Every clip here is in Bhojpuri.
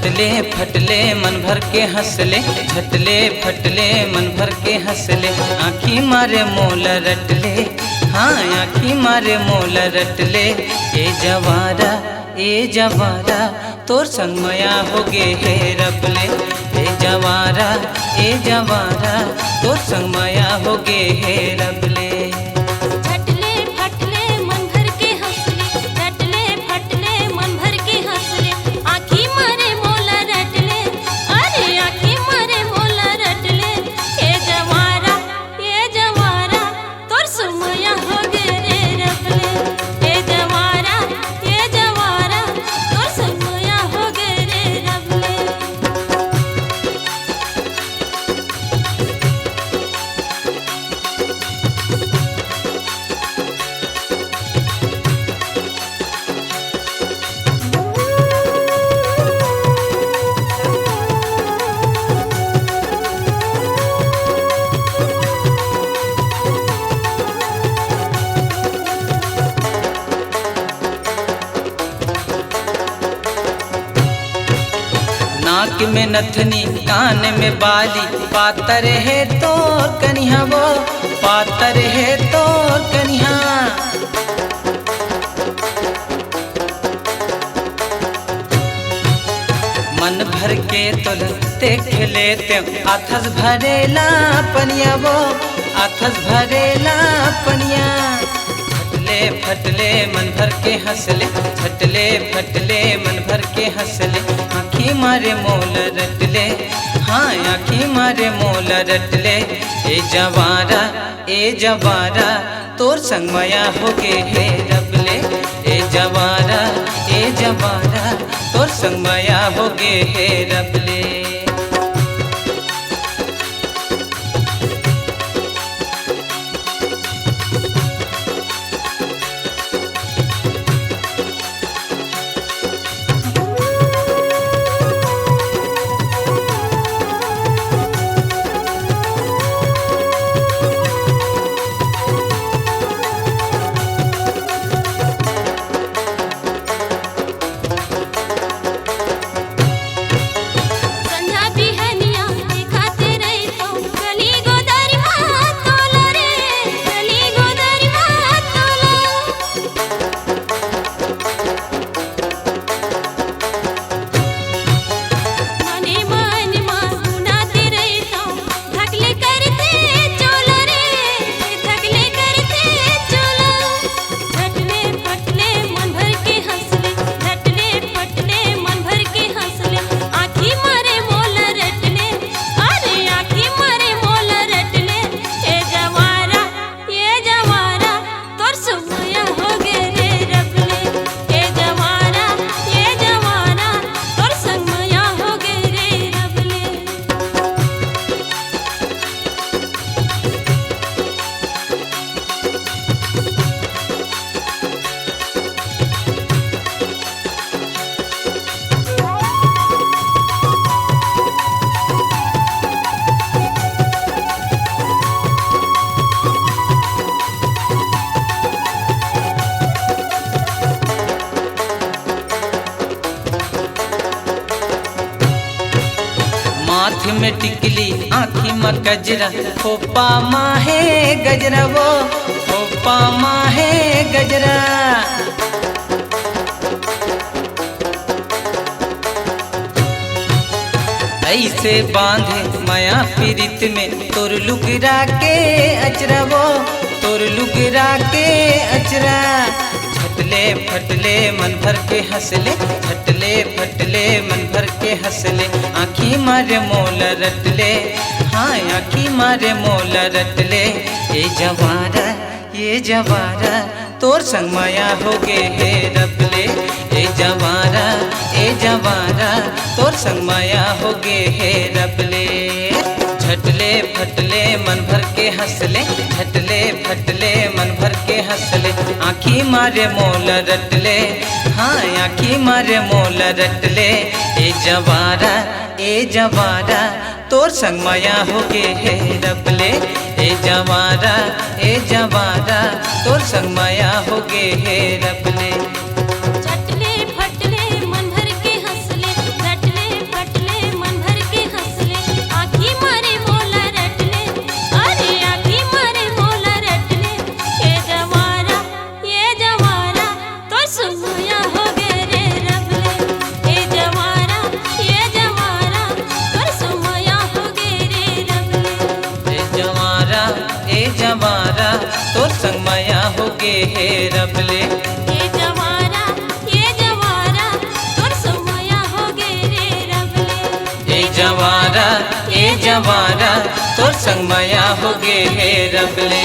झटले फटले मन भर के हंसले, झटले फटले मन भर के हंसले। आँखी मारे मोल रटले, हाँ आँखी मारे मोल रटले। ए जवारा तोर संग मया होगे हे रबले। ए जवारा तोर संग मया होगे हे रबले। नाक में नथनी कान में बाली, पातर है तोर कन्हा वो, पातर है तोर कन्हा। मन भर के तुल देख लेते, आथस भरेला पनिया वो, आथस भरेला पनिया। झटले फटले मन भर के हंसले, झटले फटले मन भर के हंसले। आँखी मारे मोल रटले, हाँ आँखी मारे मोल रटले। ए जवारा तोर संग मया होगे हे रबले। ए जवारा तोर संग मया होगे हे रबले। आँख में टिकली आँखी में गजरा, खोपा माहे गजरा वो, खोपा माहे गजरा। ऐसे बांधे माया पीरित में तोर लुगरा के अचरा वो, तोर लुगरा के अचरा। झटले फटले मन भर के हंसले, झटले फटले मन भर के हंसले। आँखी मारे मोल रटले, हाँ आँखी मारे मोल रटले। ये जवारा तोर संग माया होगे हे रबले। ए जवारा तोर संग माया होगे हे रबले। झटले फटले मन भर के हंसले, झटले फटले मन भर के हंसले। आँखी मारे मोल रटले, हाँ आँखी मारे मोल रटले। ए जवारा तोर संग माया होगे हे रबले। ए जवारा तोर संग माया होगे हे रबले। झटले फटले मन भर के हंसले, झटले हे रबले। ये जवारा तोर संगमया हो गे रे रबले। ए जवारा तोर संगमया हो गे हे रबले।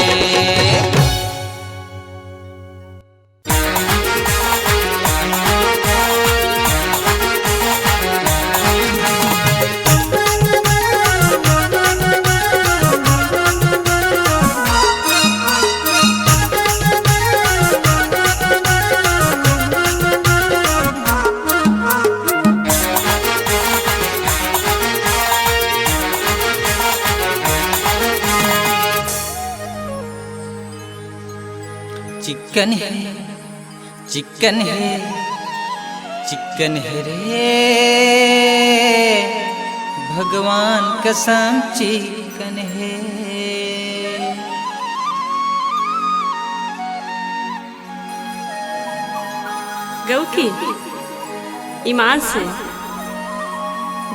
चिकन है चिकन है चिकन है रे भगवान कसम चिकन है। गौकी ईमान से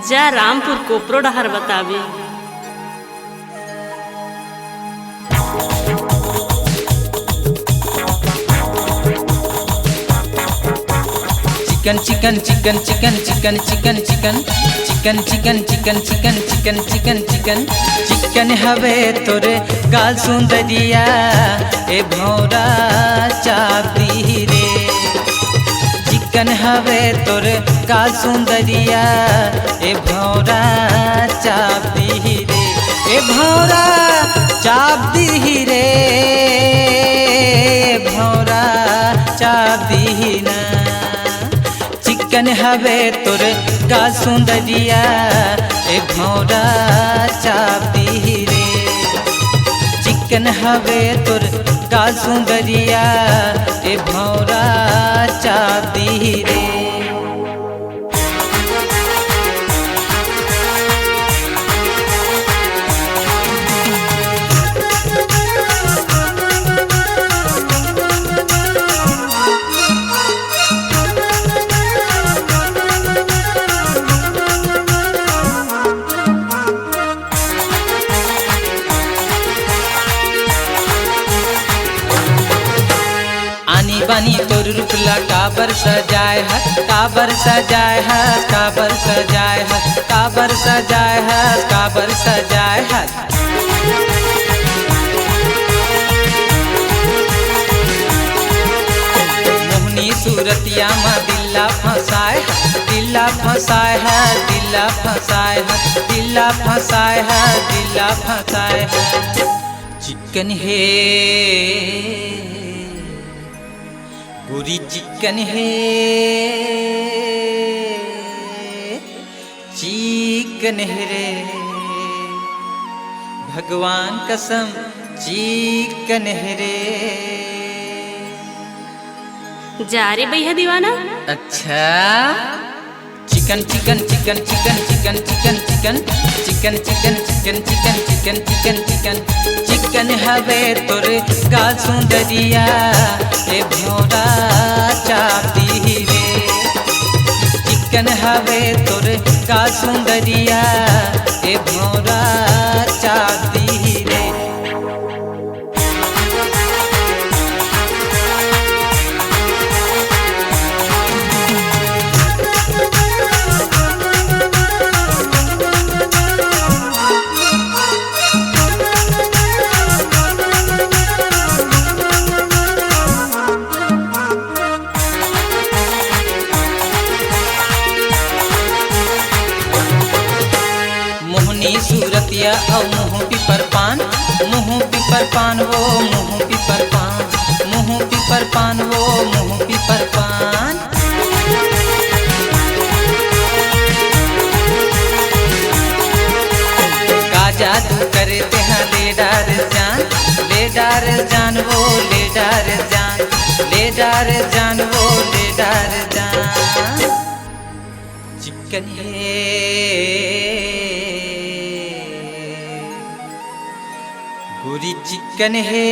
जा रामपुर कोपरो डहर बतावे। चिकन चिकन चिकन चिकन चिकन चिकन चिकन चिकन चिकन चिकन चिकन चिकन चिकन चिकन हवे तोरे गाल सुंदरिया ए भौरा चापी रे। चिकन हवे तोरे गाल सुंदरिया ए भौरा चापी रे। ए भौरा चाप दी रे भौरा चाप दी ना। चिकन हवे तोर का सुंदरिया ए भौरा चापी रे। चिकन हवे तोर का सुंदरिया ए भौरा चापी रे। बानी तोर रूपला काबर सजाए है काबर सजाए है काबर सजाए है काबर सजाए है काबर सजाए है। मोहनी सूरतिया में दिल्ला फंसाए है दिल्ला फंसाए है दिल्ला फंसाए है दिल्ला फंसाए है दिल्ला फंसाए है। चिकन है पूरी चिकन है चिकन है रे भगवान कसम चिकन है रे। जा रे भैया दीवाना। अच्छा चिकन चिकन चिकन चिकन चिकन चिकन चिकन चिकन चिकन चिकन चिकन चिकन चिकन चिकन चिकन हवे तोरे का सुंदरिया ए भौरा चापी रे। चिकन हवे तोरे का सुंदरिया ए भौरा चापी रे। सूरतिया औ मुँह पिपर पान वो मुँह पिपर पान वो मुँह पिपर पान। का जादू करते हैं ले डार जान वो ले डार जान वो ले डार जान। चिकन है पूरी चिकन है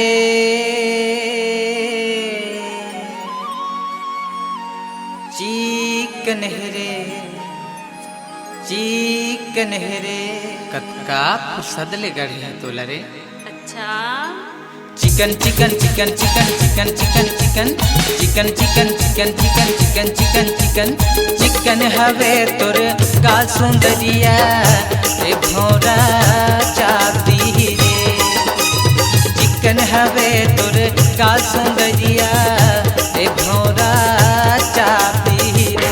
चिकन है रे कतका फुर्सद ले गढ़े तोला रे। अच्छा चिकन चिकन चिकन चिकन चिकन चिकन चिकन चिकन चिकन चिकन चिकन चिकन चिकन चिकन चिकन हवे तोर गाल सुंदरिया ए भौरा चापती रे चिकन हवे तोर गाल सुंदरिया ए भौरा चापती रे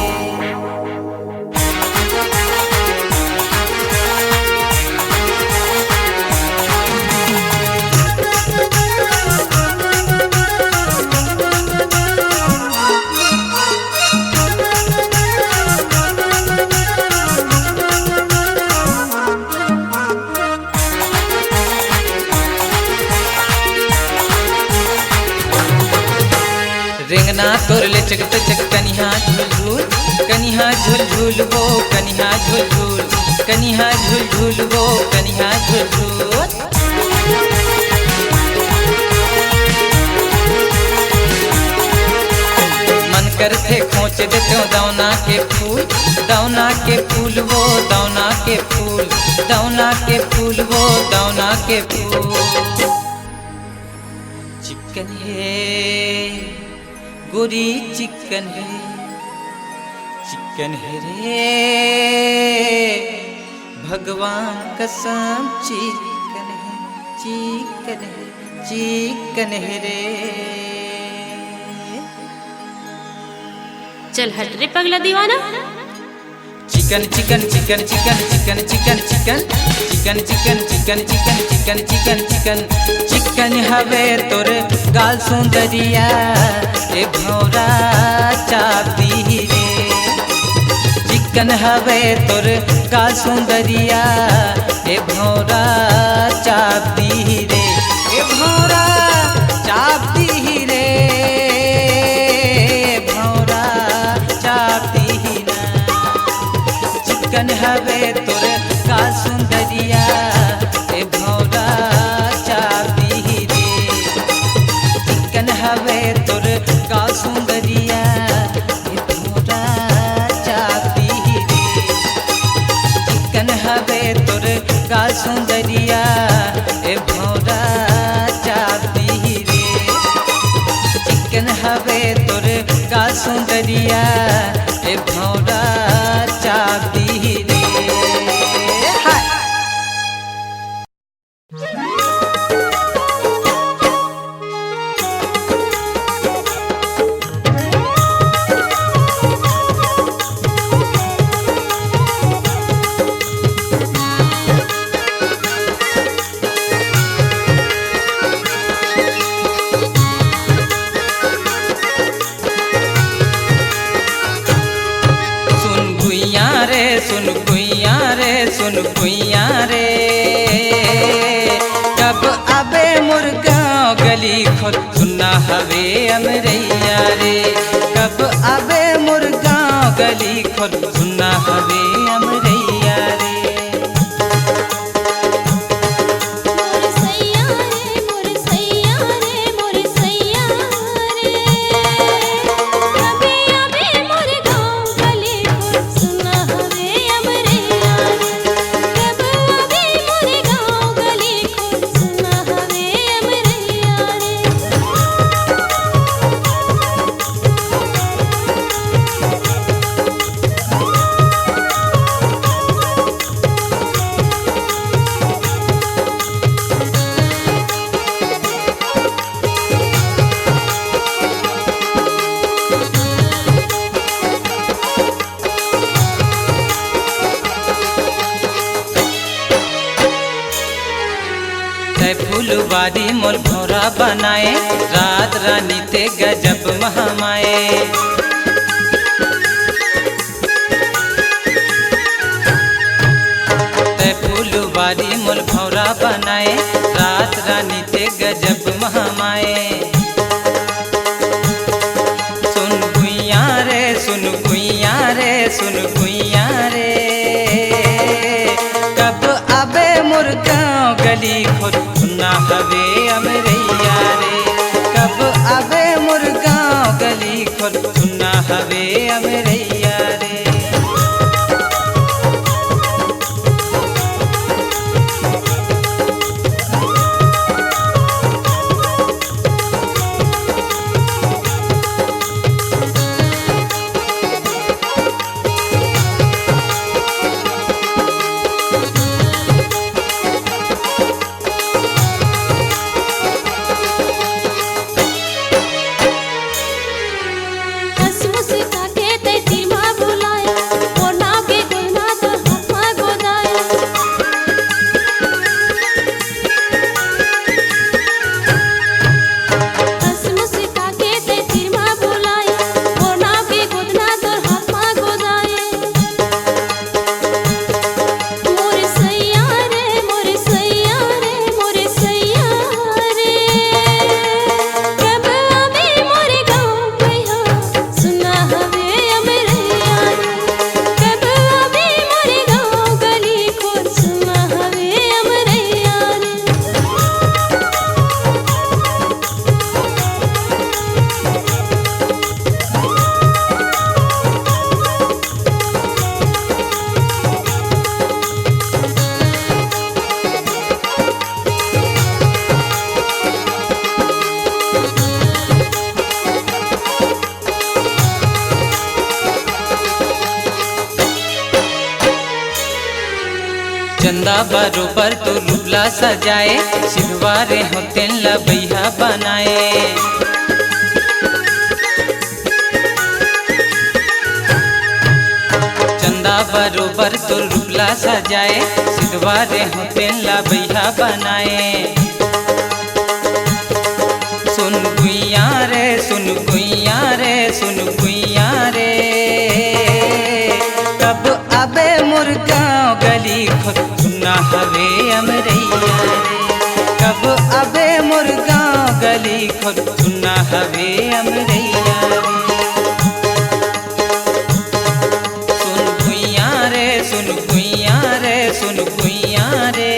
रेंगना तोर ले चक चक कनिहा झुल झुल वो कनिहा झुल झुल वो कनिहा झुल मन करते खोच देते दौना के फूल वो दौना के फूल वो दौना के फूल चिकन है गोरी चिकन है रे भगवान कसम चिकन है रे चल हट रे पगला दीवाना। चिकन चिकन चिकन चिकन चिकन चिकन चिकन चिकन चिकन चिकन चिकन चिकन चिकन चिकन चिकन हवे तोर गाल सुंदरिया ए भौरा चापती रे चिकन हवे तोर गाल सुंदरिया ए भौरा चापती रे ए भौरा चापती रे भौरा चापती ना चिकन हवे तोर गाल सुंदरिया ए भौरा चापती रे चिकन हवे तोर गाल सुंदरिया ए भौरा चापती रे चिकन हवे तोर गाल सुंदरिया ए भौरा चापती रे चिकन हवे तोर गाल सुंदरिया ए भौरा चापती रे हाय सुन भुइया रे कब आबे मुर्गांव गली खोल सुना हवे अमरैया रे कब आबे मुर्गांव गली खोल सुना हवे अमरैया रे फुलवारी मोल भौरा बनाए रात रानी ते गजब महामाए फुलवारी मोल भौरा बनाए रात रानी ते गजब महामाए सुन भुइया रे सुन भुइया रे सुन भुइया रे कब आबे मुर्गांव गली खोल सुना हवे अमरैया रे कब आबे मुर्गांव गली खोल सुना हवे अमरैया रे चंदा बरोबर तो रूपला सजाए सिलवारे होते लबैया बनाए चंदा बरोबर तो रूपला सजाए सिलवारे होते लबैया बनाए सुन गुइया रे सुन गुइया रे सुन गुइया रे कब अबे मुर्गांव गली सुना हवे अमरैया रे कब अबे मुर्गांव गली सुना हवे अमरैया रे सुन गुइया रे सुन गुइया रे सुन गुइया रे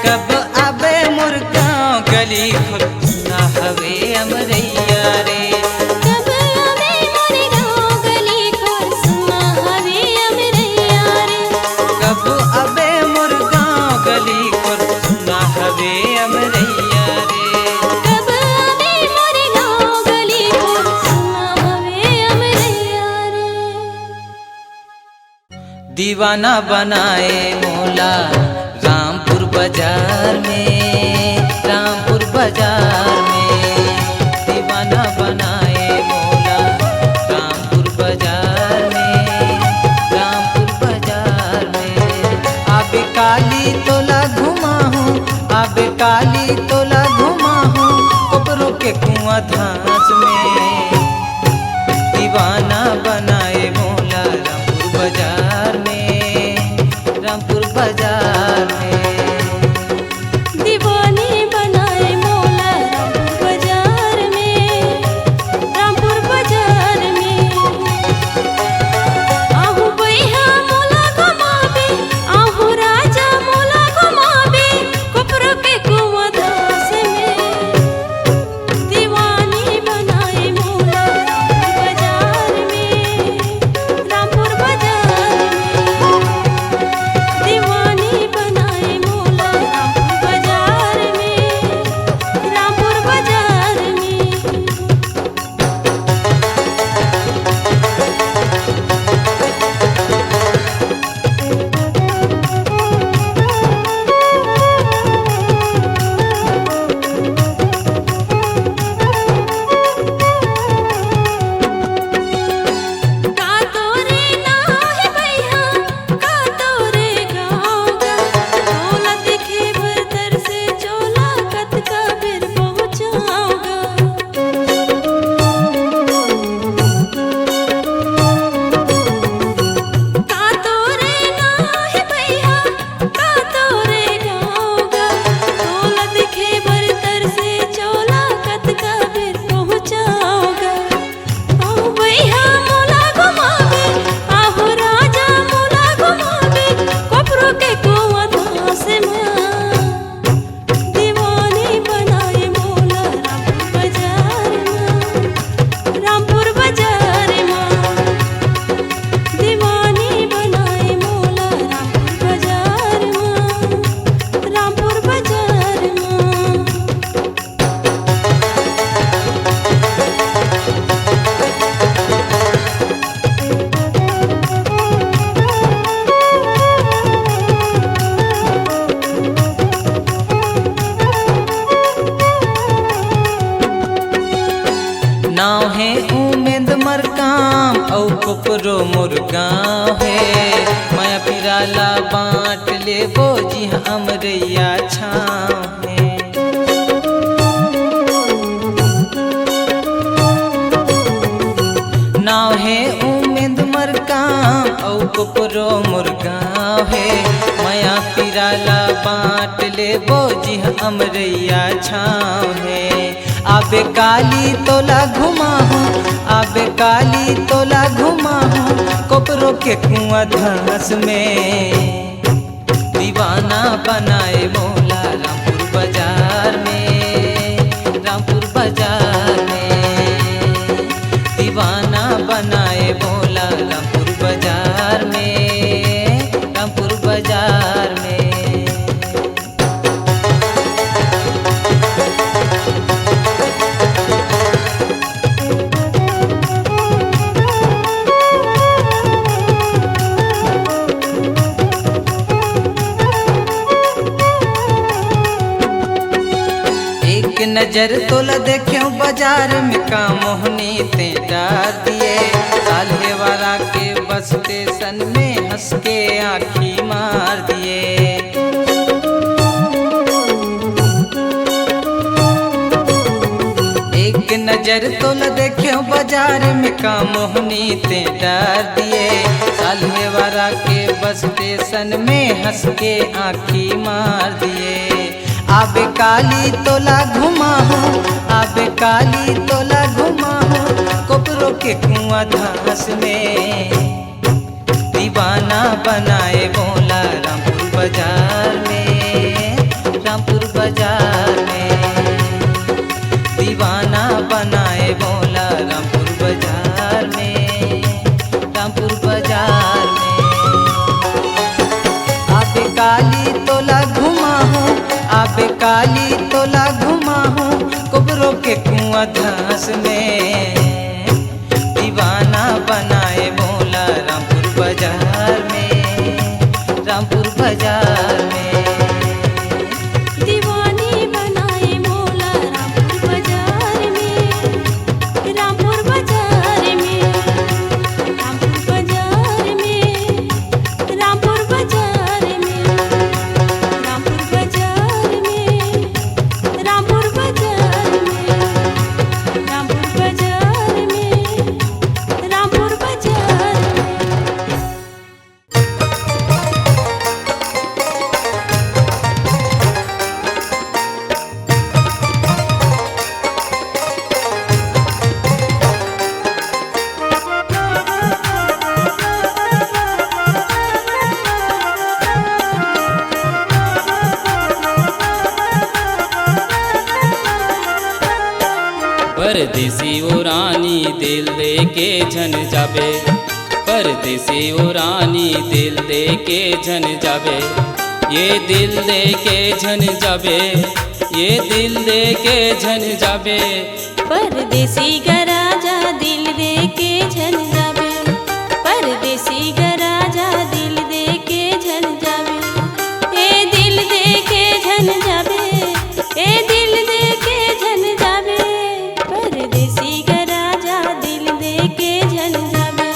कब अबे मुर्गांव गली सुना हवे अमरैया रे कब आवे मोरे गाँव गली खोर सुना हवे अमरैया रे कब अबे मुर्गांव गली सुना हवे अमरैया रे कब आवे मोरे गाँव गली खोर सुना हवे अमरैया रे दीवाना बनाए मोला रामपुर बाजार में रामपुर बाजार में दीवाना बनाए मोला रामपुर बाजार में रामपुर बाजार में आबे काली तोला घुमा हूँ आबे काली तोला घुमा हूँ कब्रों के कुआं धांस में दीवाना बनाए मोला रामपुर बाजार में रामपुर बाजार में दीवानी बनाए मोला रामपुर बाजार में रामपुर बाजार में आहू बैहा मोला घुमावे आहू राजा मोला घुमावे कपरों के कुआं धांस में दीवानी बनाए मोला रामपुर बाजार में रामपुर बाजार में दीवानी बनाए मोला रामपुर बाजार में रामपुर बाजार में का तोरे ना है भैया का तोरे गाँव गा चोला दिखे बरतर से चोला कत का फिर पहुँचाऊंगा का तोरे ना है भैया का तोरे गाँव गा चोला दिखे बरतर से चोला कत का फिर पहुँचाऊंगा आहू बैहा मोला घुमावे आहू राजा मोला घुमावे कपरों के कुआं धांस में दीवानी बनाए मोला रामपुर बाजार में रामपुर बाजार में दीवानी बनाए मोला रामपुर बाजार में रामपुर बाजार में नाव है उमेद मरकाम औ कुपरो मुर्गांव है माया पिराला बाँट ले बोझी अमरैया छाँव है नाव है उमेद मरकाम औ कुपरो मुर्गांव है माया पिराला बाँट ले बोझी अमरैया छाँव है आबे काली तोला घुमा हूँ आबे काली तोला घुमा हूँ कपरों के कुआं धांस में दीवाना बनाए मोला रामपुर बाजार में रामपुर बाजार में दीवाना बनाए मोला रामपुर बाजार में रामपुर बाजार में नजर तोला देख्यो बाजार में का मोहनी ते डार दिए। साल्हे वाला के बस स्टेशन में हंस के आँखी मार दिए। एक नजर तोला देख्यो बाजार में का मोहनी ते डार दिए। साल्हे वाला के बस स्टेशन में हंस के आँखी मार दिए। आबे काली तोला घुमा हूँ, आबे काली तोला घुमा हूँ, कोपरो के कुआं धास में। दीवाना बनाए बोला रामपुर बाजार में, रामपुर बाजार में। दीवाना बनाए बोला रामपुर बाजार में, रामपुर बाजार में। आबे काली तोला घुमा हूँ, आबे काली तोला घुमा हूँ, कोबरों के कुआं धास में। दीवाना बनाए बोला रामपुर बाजार में, रामपुर बाजार में। दीवानी बनाए मोला रामपुर बाजार में, रामपुर बाजार में, रामपुर बाजार में, रामपुर बाजार में, रामपुर बाजार में, रामपुर बाजार में, रामपुर बाजार में, रामपुर बाजार में। परदेसी वो रानी दिल दे के झन जाबे, परदेसी वो रानी दिल दे के झन जाबे। ये दिल दे के झन जाबे, ये दिल दे के झन जाबे। परदेसी का राजा दिल दे के झन जाबे, परदेसी का राजा दिल दे के झन जाबे। ए दिल दे के झन जाबे, ए दिल दे के झन जाबे। परदेसी का राजा दिल दे के झन जाबे,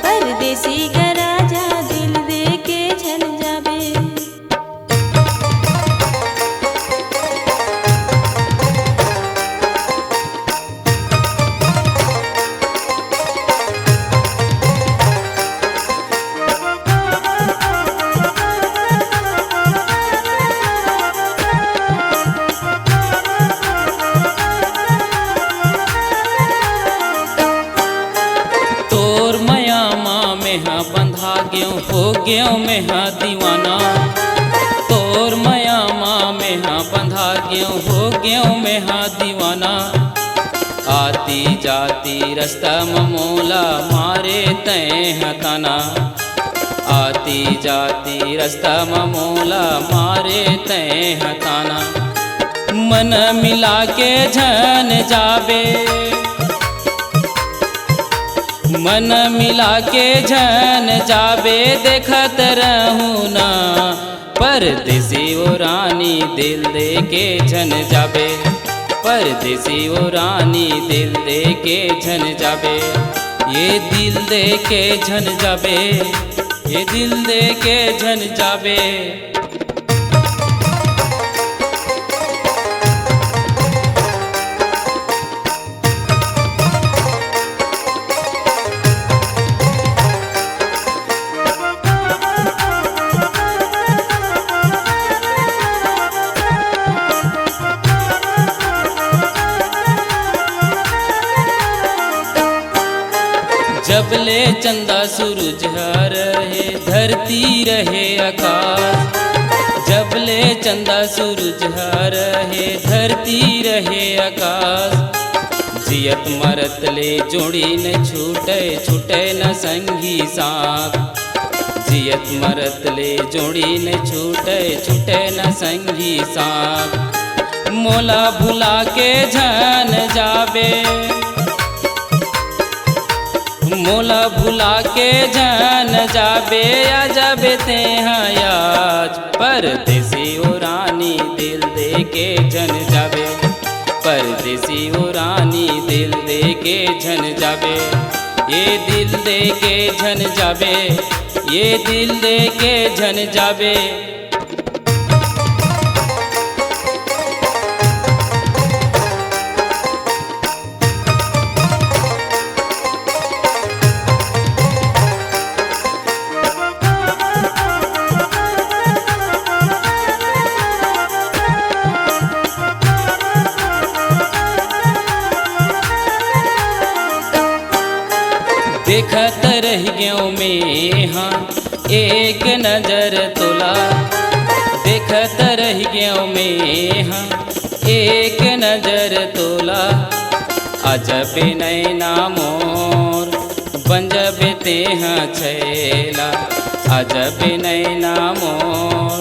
परदेसी का राजा दिल दे के झन जाबे। तोर मया माँ में हाँ बंधा ग्यों हो ग्यों में हाँ दीवाना। तोर मया माँ में हाँ बंधा ग्यों हो ग्यों में हाँ दीवाना। आती जाती रास्ता ममोला मारे तय हताना। आती जाती रास्ता ममोला मारे तय हताना। मन मिला के झन जाबे, मन मिला के झन जाबे। देखत रहूँ ना परदेसी वो रानी दिल दे के झन जाबे, परदेसी वो रानी दिल दे के झन जाबे। ये दिल दे के झन जाबे, ये दिल दे के झन जाबे। जबले चंदा सूरज रहे धरती रहे आकाश। जबले चंदा सूरज रहे धरती रहे आकाश। जियत मरत ले जोड़ी न छूटे छूटे न संगी साथ। जियत मरत ले जोड़ी न छूटे छूटे न संगी साथ। मोला भुला के झन जाबे, मोला भुला के झन जाबे। आ जाबे ते हाँ याद परदेसी ओ रानी दिल दे के झन जाबे। परदेसी ओ रानी दिल दे के झन जाबे, ये दिल दे के झन जाबे, ये दिल दे के झन जाबे। देखत रह गयो में हाँ एक नजर तोला, देखत रह गयो में हाँ एक नजर तोला। अजब नैना मोर बंजब तेहा छैला, अजब नैना मोर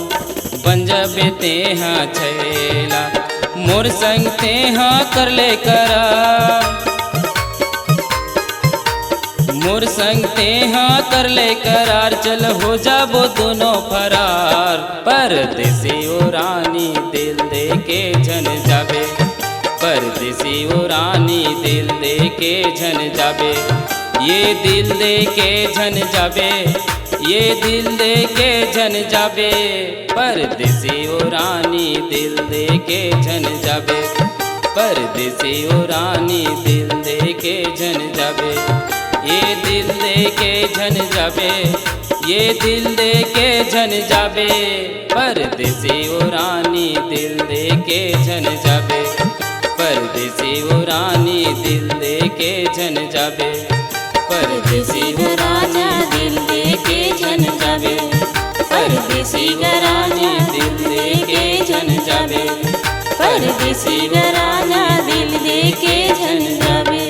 बंजब तेहा छैला। मोर संग तेहा कर ले करार, मोर संग तेहा कर ले करार, चल हो जाबो दोनों फरार। परदेसी ओ रानी दिल दे के झन जाबे, परदेसी ओ रानी दिल दे के झन जाबे, ये दिल दे के झन जाबे, ये दिल दे के झन जाबे। परदेसी ओ रानी दिल दे के झन जाबे, परदेसी ओ रानी दिल दे के झन जाबे, ये दिल दे के झन जाबे, ये दिल दे के झन जाबे। परदेसी ओ रानी दिल दे के झन जाबे, परदेसी ओ रानी दिल दे के झन जाबे, परदेसी ओ रानी दिल दे के झन जाबे, परदेसी घराना दिल दे के झन जाबे, परदेसी घराना दिल दे के झन जाबे।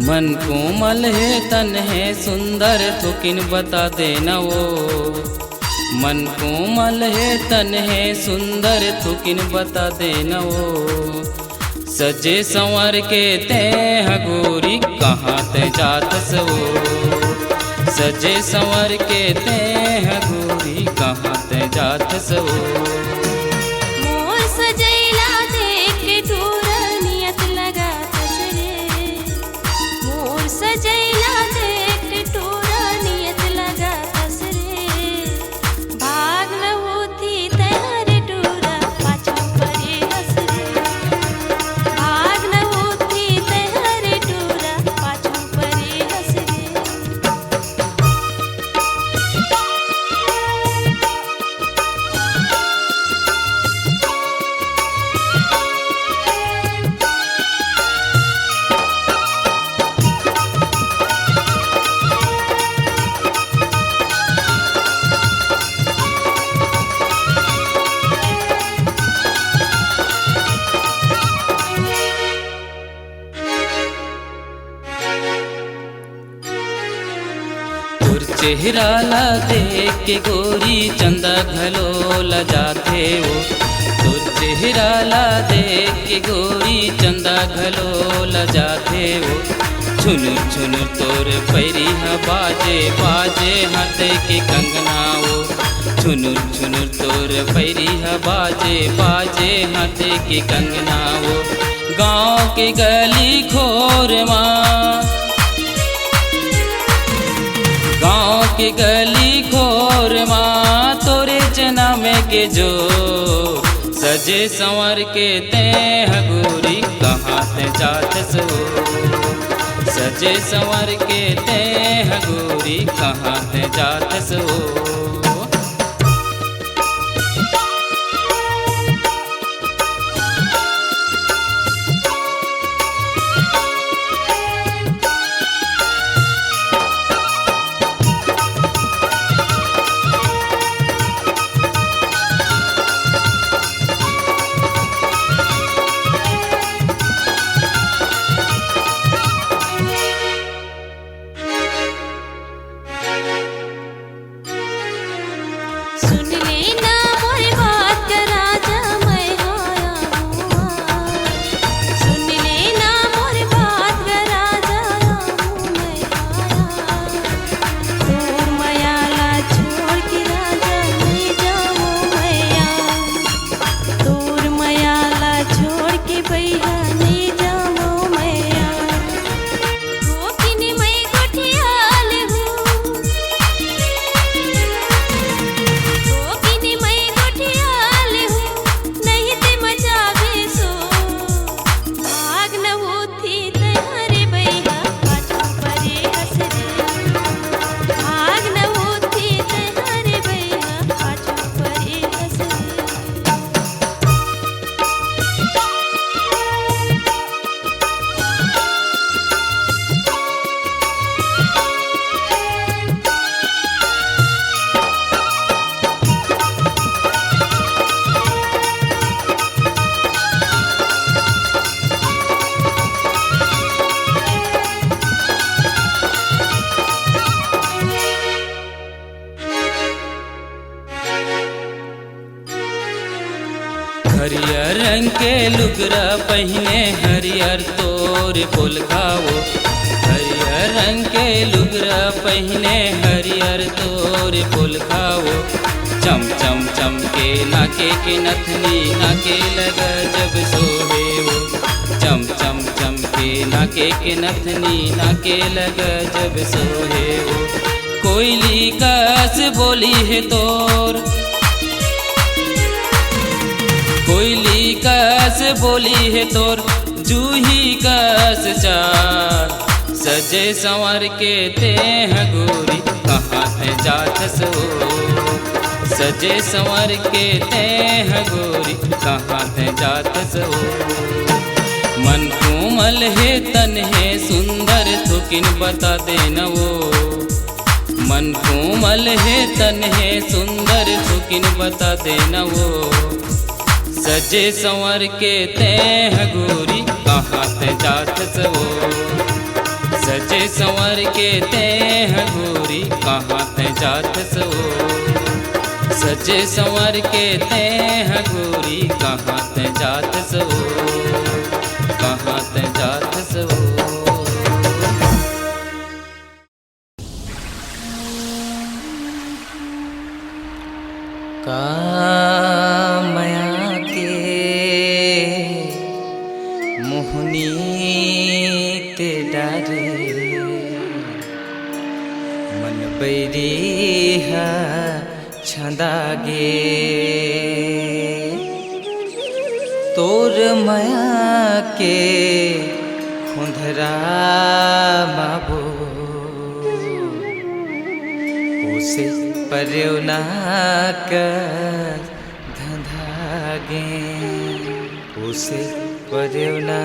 मन कोमल है तन है सुंदर थुकिन बता देना वो, मन कोमल है तन है सुंदर थुकिन बता देना वो। सजे संवर के ते गोरी कहाँ ते जात सो, सजे संवर के ते गोरी कहाँ ते जात सो। मोर सजैला देख के दूर नियत लगा रे, मोर सजैला देख के दूर नियत लगा रे। भाग न होती तैयार डूरा पाछू परे हंस रे, भाग न होती तैयार डूरा पाछू परे हंस रे। चेहरा ला देख के गोरी चंदा घलो ला जाते हो, तुर चेहरा ला देख के गोरी चंदा घलो ला जाते हो। छुनुर छुनुर तोर पैरी हा बाजे बाजे हाथ के कंगना हो, छुनुर छुनुर तोर पैरी हा बाजे बाजे हाथ के कंगना हो। गाँव के गली खोर माँ, गाँव के गली खोर माँ तोरे जना में के जो। सजे संवर के ते गोरी कहाँ ते जात सो, सजे संवर के ते गोरी कहाँ ते जात सो। रंग के लुगरा पहने हरियर तोर फूल खाओ। हरियर रंग के लुगरा पहने हरियर तोर फूल खाओ। चम चम चम के नाके के नथनी नाके लगा जब सोहे वो। चम चम चम के नाके के नथनी नाके लगा जब सोहे वो। कोयली कस बोली है तोर, कोयली कस बोली है तोर, जूही कस चार। सजे संवर के ते हैं गोरी कहाँ है जात सो। सजे संवर के ते हैं गोरी कहाँ है जात सो। मन कोमल है तन है सुंदर थुकिन बता देना वो। मन कोमल है तन है सुंदर थुकिन बता देना वो। सजे संवर के ते हैं गोरी कहाँ ते जात सो। सजे संवर के ते हैं गोरी कहाँ ते जात सो। सजे संवर के ते हैं गोरी कहाँ ते जात सो। कहाँ ते जात सो। कामया के मोहनी ते डारे मन बैरी है छंदागे। तोर माया के खुंधरा माबो उसे पर्योना कर धंधागे। उसे पर्योना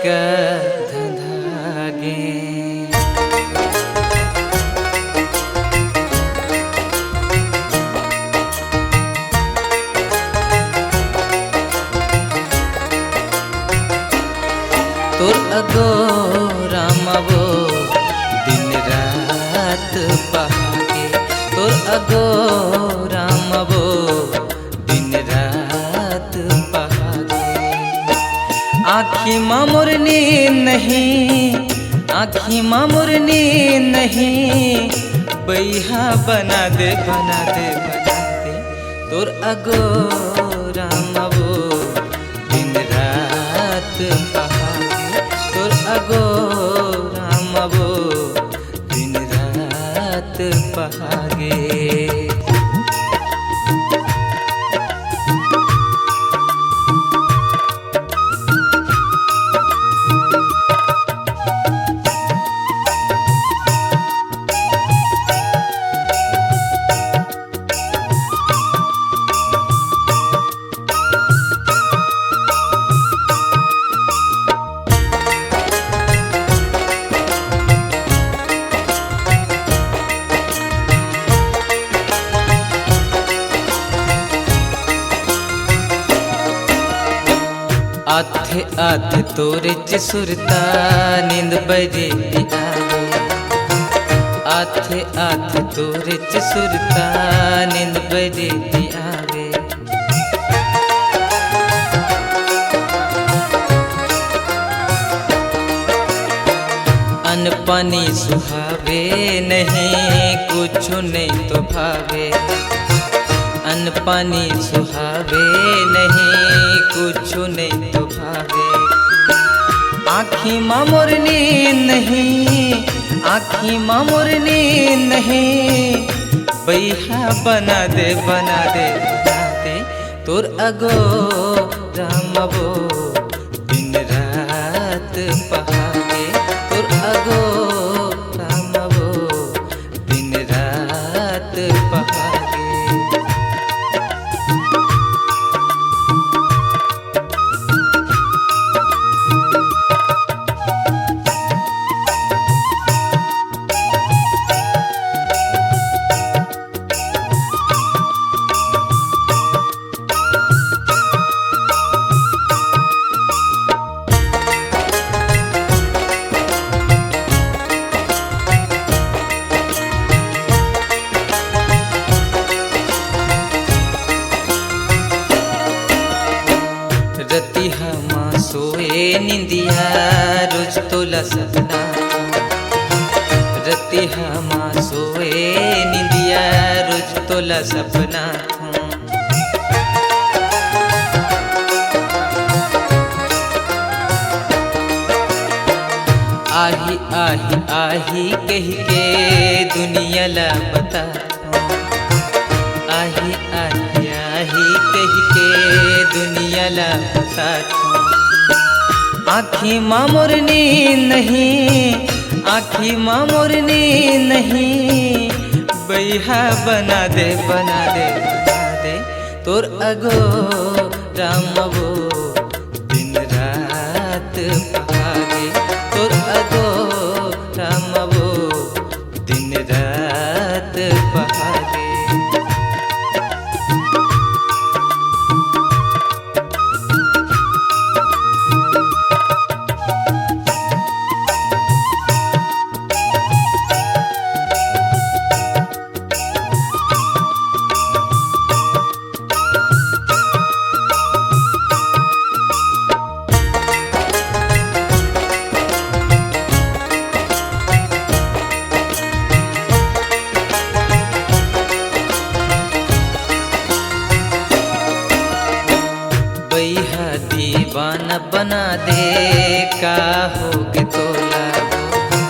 कर धंधागे। तोर अगो रामवो दिन रात पहागे। तोर अगो रामवो दिन रात पहागे। आँखी मामुर नींद नहीं, आँखी मामुर नींद नहीं, बैहा बना दे बना दे बना दे। तोर अगो रामवो दिन रात पहागे। तोर अगो रामवो दिन रात पहागे। आथे आथे तोरे च सुरता नींद बजे आवे। आथे आथे तोरे च सुरता नींद बजे आवे। अन्न पानी सुहावे नहीं कुछ नहीं तो भावे। अन्न पानी सुहावे नहीं कुछ नहीं तो भावे। आँखी मामुर नींद नहीं, आँखी मामुर नींद नहीं, बैहा बना दे बना दे बना दे। तोर अगो रामवो दिन रात पहागे। तोर अगो रामवो दिन रात पहागे। सपना रतिहा माँ सोए निंदिया रोज तोला सपना आही आही आही कह के दुनिया ला बता आही आही आही कह के दुनिया ला बता आँखी माँ मोरनी नहीं आँखी माँ मोरनी नहीं बैहा बना दे बना दे बना दे तोर अगो राम वो दिन रात पहागे तोर अगो राम वो दिन रात पहागे बैहा दीवाना बना दे का होगे तोला वो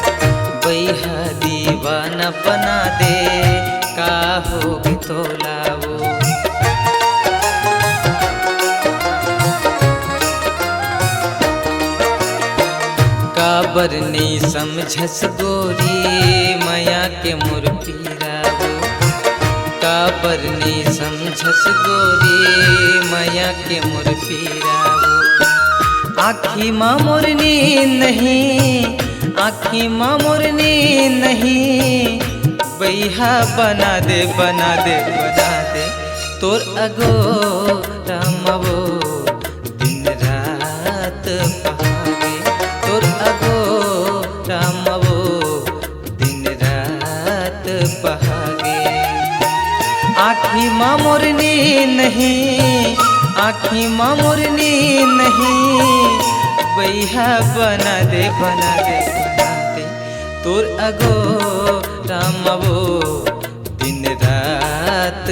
बैहा दीवाना बना दे का होगे तोला वो काबर नहीं समझस गोरी माया के मोर पीरा वो काबर नहीं समझस गोरी माया के मोर पीरा वो आँखी माँ मोरनी नहीं आँखी माँ मोरनी नहीं बैहा बना दे बना दे बना दे तोर अगो राम वो दिन रात पहागे तोर अगो राम वो दिन रात पहागे आँखी माँ मोरनी नहीं आँखी माँ मोरनी नहीं बैहा बना दे बना दे बना दे तोर अगो राम वो दिन रात